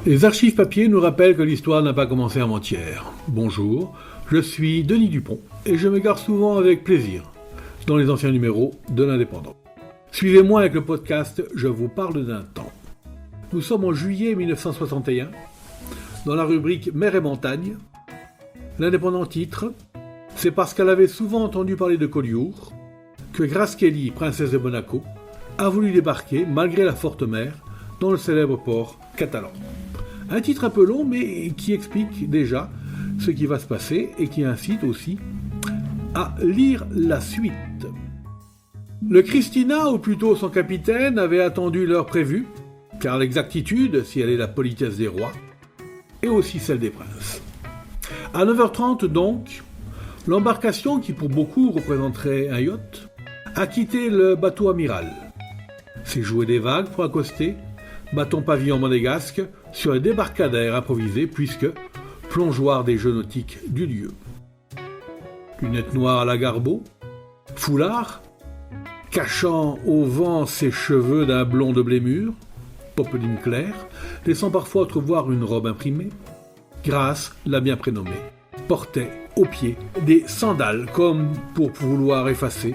Les archives papier nous rappellent que l'histoire n'a pas commencé avant-hier. Bonjour, je suis Denis Dupont et je me gare souvent avec plaisir dans les anciens numéros de l'Indépendant. Suivez-moi avec le podcast Je vous parle d'un temps. Nous sommes en juillet 1961, dans la rubrique Mer et montagne. L'Indépendant titre « C'est parce qu'elle avait souvent entendu parler de Collioure que Grace Kelly, princesse de Monaco, a voulu débarquer, malgré la forte mer, dans le célèbre port catalan. » Un titre un peu long, mais qui explique déjà ce qui va se passer et qui incite aussi à lire la suite. Le Christina, ou plutôt son capitaine, avait attendu l'heure prévue, car l'exactitude, si elle est la politesse des rois, est aussi celle des princes. À 9h30 donc, l'embarcation, qui pour beaucoup représenterait un yacht, a quitté le bateau amiral. S'est joué des vagues pour accoster, bâton pavillon monégasque, sur un débarcadère improvisé, puisque plongeoir des jeux nautiques du lieu. Lunettes noires à la Garbeau, foulard, cachant au vent ses cheveux d'un blond de blé-mûr, popeline claire, laissant parfois entrevoir une robe imprimée, Grace l'a bien prénommée, portait aux pieds des sandales, comme pour vouloir effacer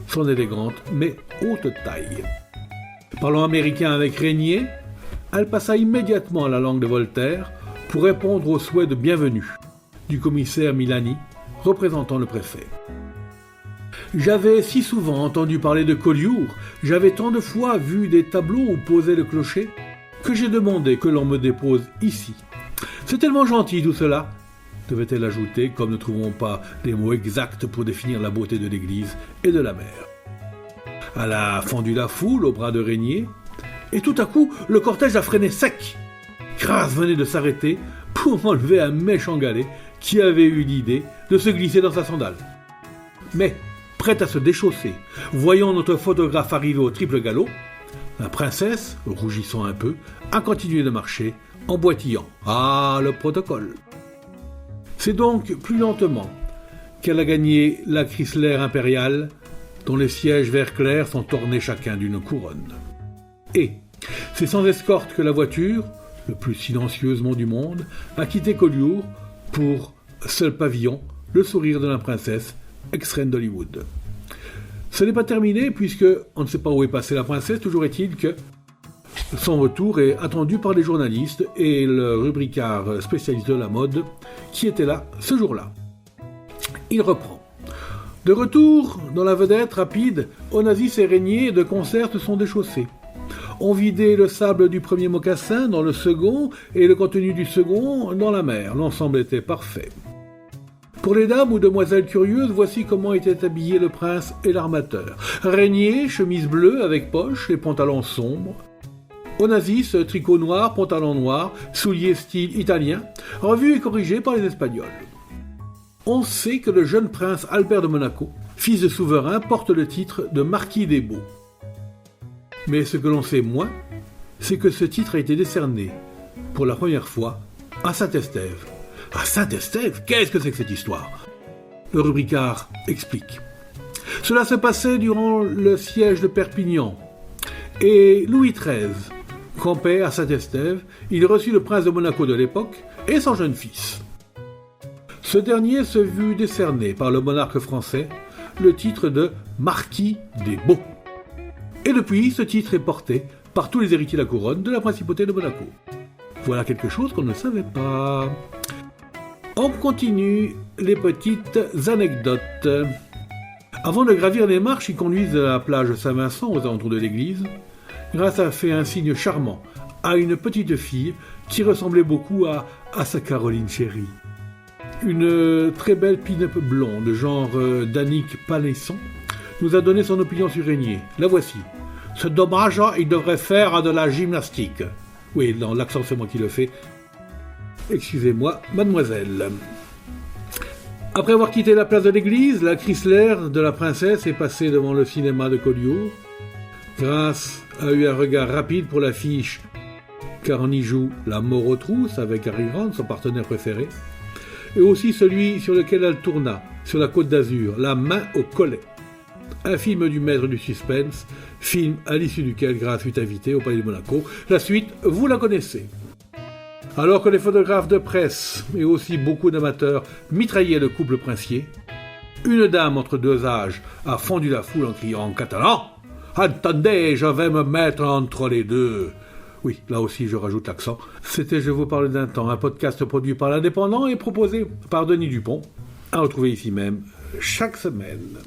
son élégante mais haute taille. Parlant américain avec Régnier, elle passa immédiatement à la langue de Voltaire pour répondre au souhait de bienvenue du commissaire Milani, représentant le préfet. J'avais si souvent entendu parler de Collioure, j'avais tant de fois vu des tableaux où posait le clocher, que j'ai demandé que l'on me dépose ici. C'est tellement gentil tout cela, devait-elle ajouter, comme ne trouvons pas les mots exacts pour définir la beauté de l'église et de la mer. Elle a fendu la foule au bras de Régnier, et tout à coup, le cortège a freiné sec. Grace venait de s'arrêter pour enlever un méchant galet qui avait eu l'idée de se glisser dans sa sandale. Mais, prête à se déchausser, voyant notre photographe arriver au triple galop, la princesse, rougissant un peu, a continué de marcher en boitillant. Ah, le protocole. C'est donc plus lentement qu'elle a gagné la Chrysler impériale, dont les sièges vert clair sont ornés chacun d'une couronne. Et c'est sans escorte que la voiture, le plus silencieusement du monde, a quitté Collioure pour seul pavillon, le sourire de la princesse, ex-reine d'Hollywood. Ce n'est pas terminé puisque on ne sait pas où est passée la princesse, toujours est-il que son retour est attendu par les journalistes et le rubricard spécialiste de la mode qui était là ce jour-là. Il reprend. De retour dans la vedette rapide, Onassis et Régnier de concert se sont déchaussés. On vidait le sable du premier mocassin dans le second et le contenu du second dans la mer. L'ensemble était parfait. Pour les dames ou demoiselles curieuses, voici comment étaient habillés le prince et l'armateur. Régnier, chemise bleue avec poche et pantalon sombre. Onassis, tricot noir, pantalon noir, souliers style italien, revu et corrigé par les Espagnols. On sait que le jeune prince Albert de Monaco, fils de souverain, porte le titre de marquis des Beaux. Mais ce que l'on sait moins, c'est que ce titre a été décerné, pour la première fois, à Saint-Estève. À Saint-Estève ? Qu'est-ce que c'est que cette histoire ? Le rubricard explique. Cela se passait durant le siège de Perpignan, et Louis XIII campait à Saint-Estève. Il reçut le prince de Monaco de l'époque et son jeune fils. Ce dernier se vit décerner par le monarque français le titre de marquis des Beaux. Et depuis, ce titre est porté par tous les héritiers de la couronne de la principauté de Monaco. Voilà quelque chose qu'on ne savait pas. On continue les petites anecdotes. Avant de gravir les marches qui conduisent à la plage Saint-Vincent aux alentours de l'église, Grace a fait un signe charmant à une petite fille qui ressemblait beaucoup à sa Caroline chérie. Une très belle pin-up blonde, genre Danique Palesson, nous a donné son opinion sur Régnier. La voici. C'est dommage, il devrait faire de la gymnastique. Oui, dans l'accent, c'est moi qui le fais. Excusez-moi, mademoiselle. Après avoir quitté la place de l'église, la Chrysler de la princesse est passée devant le cinéma de Collioure. Grace a eu un regard rapide pour l'affiche, car on y joue La mort aux trousses avec Harry Grant, son partenaire préféré, et aussi celui sur lequel elle tourna, sur la Côte d'Azur, La main au collet. Un film du maître du suspense, film à l'issue duquel Grace fut invitée au Palais de Monaco. La suite, vous la connaissez. Alors que les photographes de presse et aussi beaucoup d'amateurs mitraillaient le couple princier, une dame entre deux âges a fendu la foule en criant en catalan « Attendez, je vais me mettre entre les deux !» Oui, là aussi je rajoute l'accent. C'était Je vous parle d'un temps, un podcast produit par l'Indépendant et proposé par Denis Dupont, à retrouver ici même chaque semaine.